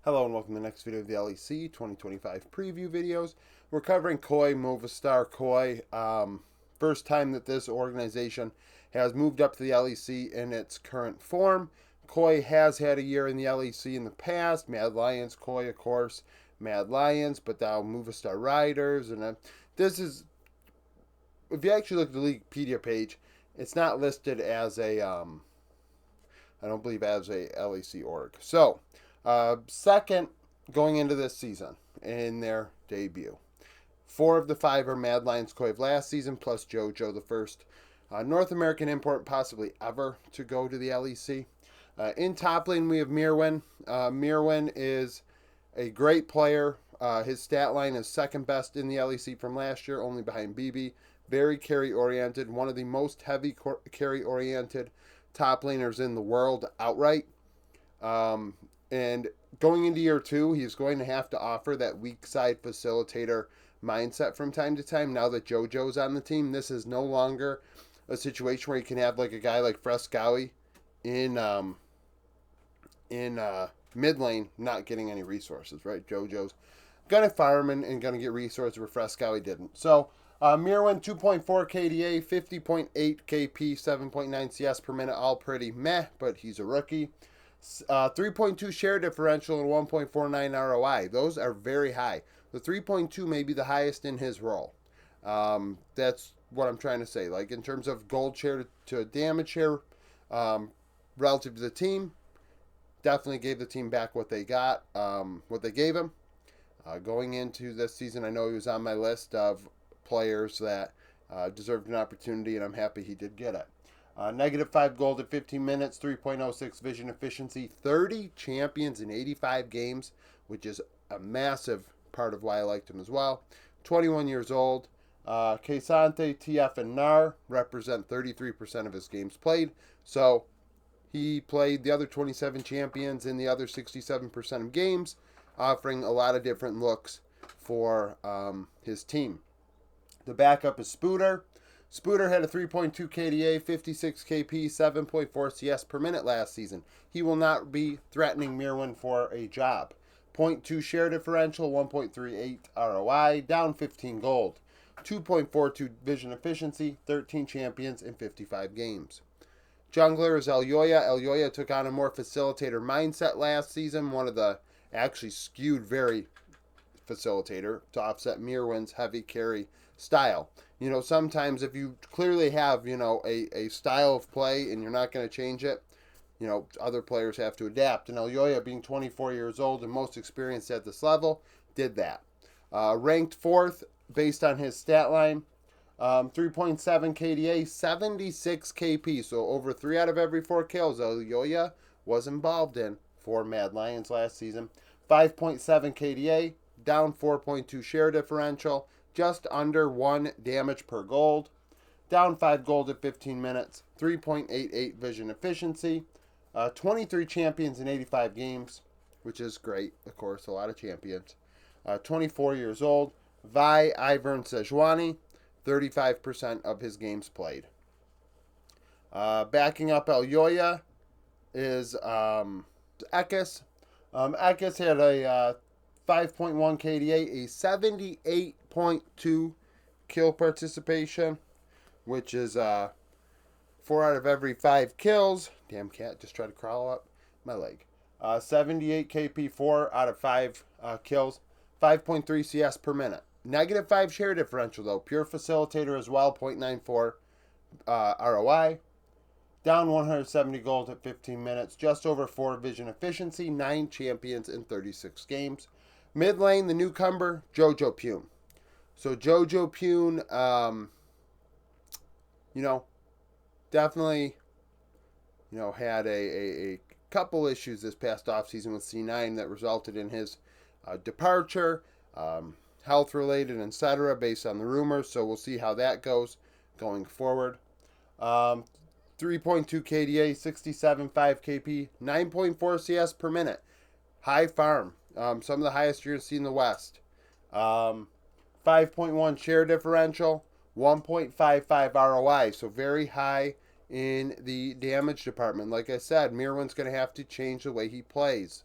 Hello and welcome to the next video of the LEC 2025 preview videos. We're covering KOI, Movistar KOI. First time that this organization has moved up to the LEC in its current form. KOI has had a year in the LEC in the past. Mad Lions, KOI, of course, Mad Lions, but now Movistar Riders. And this is, if you actually look at the Wikipedia page, it's not listed as a, I don't believe as a LEC org. So, second going into this season in their debut. 4 of the 5 are Mad Lions KOI of last season, plus JoJo, the first North American import possibly ever to go to the LEC. In top lane, we have Mirwin. Mirwin is a great player. His stat line is second best in the LEC from last year, only behind BB. Very carry-oriented, one of the most heavy carry-oriented top laners in the world outright. And going into year 2, he's going to have to offer that weak side facilitator mindset from time to time. Now that JoJo's on the team, this is no longer a situation where you can have like a guy like Frescowi in mid lane not getting any resources, right? JoJo's gonna farm and gonna get resources where Frescowi didn't. So Mirwin 2.4 KDA, 50.8 KP, 7.9 CS per minute, all pretty meh, but he's a rookie. 3.2 share differential and 1.49 ROI. Those are very high. The 3.2 may be the highest in his role. That's what I'm trying to say. Like in terms of gold share to damage share relative to the team, definitely gave the team back what they got, what they gave him. Going into this season, I know he was on my list of players that deserved an opportunity, and I'm happy he did get it. -5 gold at 15 minutes, 3.06 vision efficiency, 30 champions in 85 games, which is a massive part of why I liked him as well. 21 years old. Kesante, TF, and Nar represent 33% of his games played. So he played the other 27 champions in the other 67% of games, offering a lot of different looks for his team. The backup is Spooter. Spooter had a 3.2 KDA, 56 KP, 7.4 CS per minute last season. He will not be threatening Mirwin for a job. 0.2 share differential, 1.38 ROI, down 15 gold. 2.42 vision efficiency, 13 champions in 55 games. Jungler is Elyoya. Elyoya took on a more facilitator mindset last season. One of the actually skewed very facilitator to offset Mirwin's heavy carry style. You know, sometimes if you clearly have, a style of play and you're not going to change it, other players have to adapt. And Elyoya, being 24 years old and most experienced at this level, did that. Ranked 4th based on his stat line. 3.7 KDA, 76 KP. So over 3 out of every 4 kills Elyoya was involved in for Mad Lions last season. 5.7 KDA, down 4.2 share differential, just under 1 damage per gold, down 5 gold at 15 minutes, 3.88 vision efficiency, 23 champions in 85 games, which is great, of course, a lot of champions. 24 years old, Vi Ivern Sejuani, 35% of his games played. Backing up Elyoya is Ekis. Ekis had a 5.1 KDA, a 78.2 kill participation, which is 4 out of every 5 kills. Damn cat, just tried to crawl up my leg. 78 KP, 4 out of 5 kills, 5.3 CS per minute. -5 share differential though, pure facilitator as well, 0.94 ROI. Down 170 gold at 15 minutes, just over 4 vision efficiency, 9 champions in 36 games. Mid lane, the newcomer, JoJo Pune. So JoJo Pune, definitely, had a couple issues this past offseason with C9 that resulted in his departure, health-related, etc., based on the rumors. So we'll see how that goes going forward. 3.2 KDA, 67.5 KP, 9.4 CS per minute. High farm. Some of the highest you're going to see in the West. 5.1 share differential, 1.55 ROI. So very high in the damage department. Like I said, Mirwin's going to have to change the way he plays.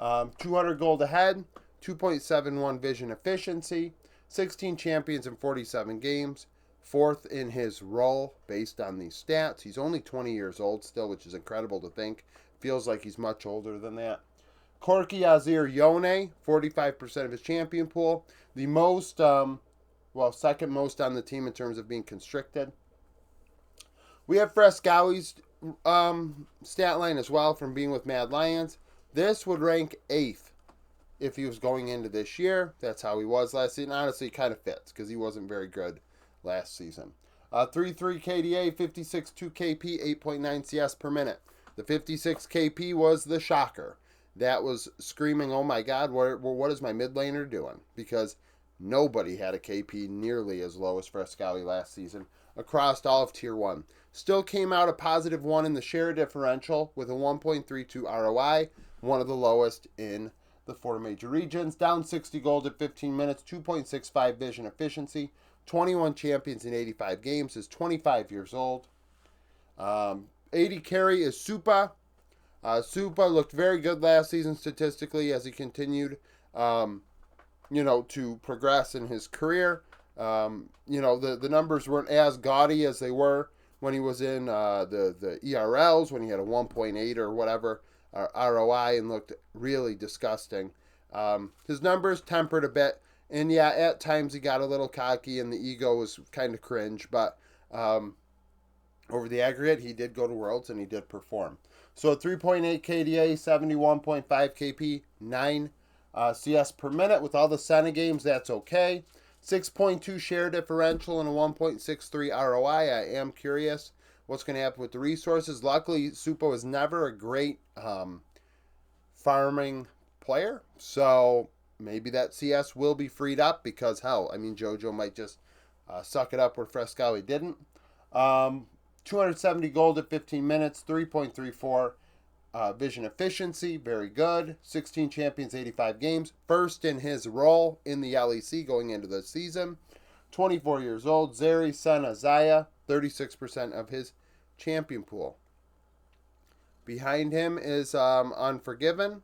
200 gold ahead, 2.71 vision efficiency, 16 champions in 47 games, fourth in his role based on these stats. He's only 20 years old still, which is incredible to think. Feels like he's much older than that. Corky Azir Yone, 45% of his champion pool. The most, second most on the team in terms of being constricted. We have Frescowi's stat line as well from being with Mad Lions. This would rank 8th if he was going into this year. That's how he was last season. Honestly, it kind of fits because he wasn't very good last season. 3.3 KDA, 56.2 KP, 8.9 CS per minute. The 56 KP was the shocker. That was screaming, oh my God, what is my mid laner doing? Because nobody had a KP nearly as low as Frescowi last season across all of Tier 1. Still came out a positive 1 in the share differential with a 1.32 ROI, one of the lowest in the 4 major regions. Down 60 gold at 15 minutes, 2.65 vision efficiency, 21 champions in 85 games, is 25 years old. 80 carry is Supa. Supa looked very good last season statistically as he continued, to progress in his career. The numbers weren't as gaudy as they were when he was in the ERLs, when he had a 1.8 or whatever ROI and looked really disgusting. His numbers tempered a bit, and yeah, at times he got a little cocky and the ego was kind of cringe, but over the aggregate, he did go to Worlds and he did perform. So 3.8 KDA, 71.5 KP, 9 CS per minute. With all the Senna games, that's okay. 6.2 share differential and a 1.63 ROI. I am curious what's going to happen with the resources. Luckily, Supa was never a great farming player. So maybe that CS will be freed up because, JoJo might just suck it up where Frescowi didn't. 270 gold at 15 minutes, 3.34 vision efficiency, very good. 16 champions, 85 games. First in his role in the LEC going into the season. 24 years old. Zeri Senna Zaya, 36% of his champion pool. Behind him is Unforgiven.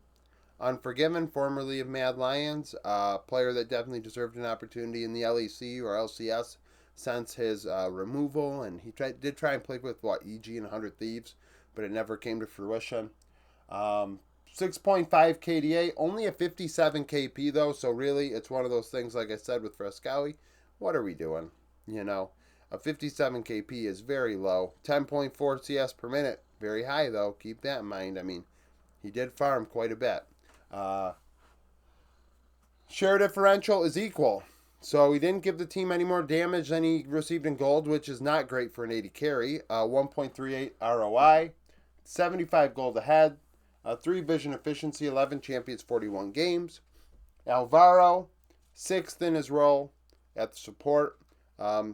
Unforgiven, formerly of Mad Lions, a player that definitely deserved an opportunity in the LEC or LCS since his removal, and he did try and play with EG and 100 Thieves, but it never came to fruition. 6.5 KDA, only a 57 KP though, so really it's one of those things, like I said with Frescowi, what are we doing? A 57 KP is very low. 10.4 CS per minute, very high though, keep that in mind. He did farm quite a bit. Share differential is equal. So he didn't give the team any more damage than he received in gold, which is not great for an 80 carry. 1.38 ROI, 75 gold ahead, 3 vision efficiency, 11 champions, 41 games. Alvaro, 6th in his role at the support.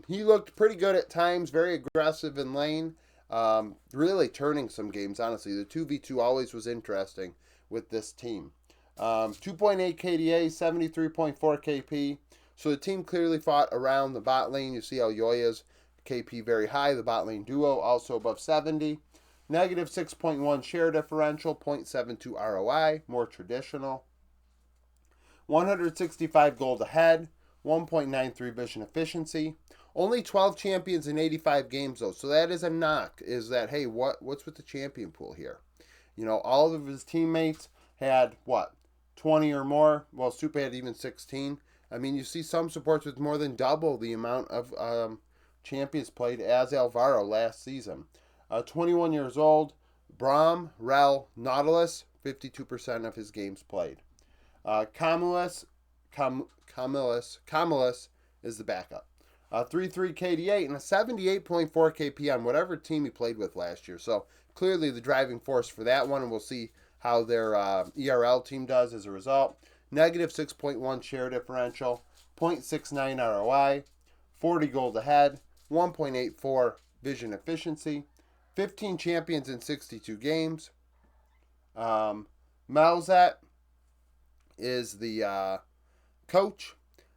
He looked pretty good at times, very aggressive in lane, really turning some games, honestly. The 2v2 always was interesting with this team. 2.8 KDA, 73.4 KP. So the team clearly fought around the bot lane. You see Elyoya's KP very high. The bot lane duo also above 70. Negative 6.1 share differential, 0.72 ROI, more traditional. 165 gold ahead, 1.93 vision efficiency. Only 12 champions in 85 games though. So that is a knock, is that, hey, what's with the champion pool here? All of his teammates had, 20 or more? Well, Supa had even 16. You see some supports with more than double the amount of champions played as Alvaro last season. 21 years old, Braum, Rel, Nautilus, 52% of his games played. Camillus is the backup. 3.3 KD8 and a 78.4 KP on whatever team he played with last year. So clearly the driving force for that one, and we'll see how their ERL team does as a result. Negative 6.1 share differential, 0.69 ROI, 40 gold ahead, 1.84 vision efficiency, 15 champions in 62 games. Malzat is the coach,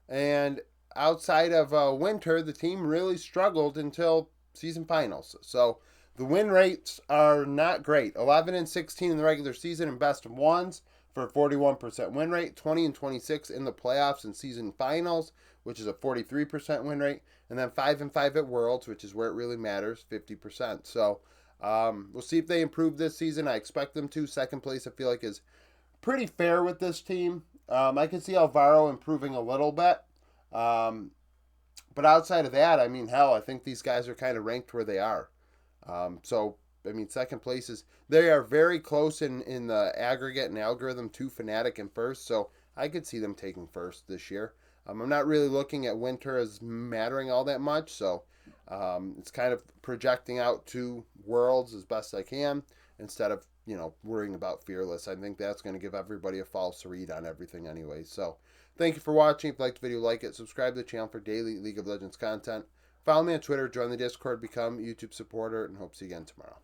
and outside of winter, the team really struggled until season finals. So the win rates are not great. 11 and 16 in the regular season and best of ones. for a 41% win rate, 20 and 26 in the playoffs and season finals, which is a 43% win rate, and then 5 and 5 at Worlds, which is where it really matters, 50%. So we'll see if they improve this season. I expect them to. Second place, I feel like, is pretty fair with this team. I can see Alvaro improving a little bit. But outside of that, I mean, hell, I think these guys are kind of ranked where they are. So, I mean, second place is, they are very close in the aggregate and algorithm to Fnatic and first. So I could see them taking first this year. I'm not really looking at winter as mattering all that much. So it's kind of projecting out to Worlds as best I can instead of, worrying about Fearless. I think that's going to give everybody a false read on everything anyway. So thank you for watching. If you liked the video, like it. Subscribe to the channel for daily League of Legends content. Follow me on Twitter, join the Discord, become a YouTube supporter, and hope to see you again tomorrow.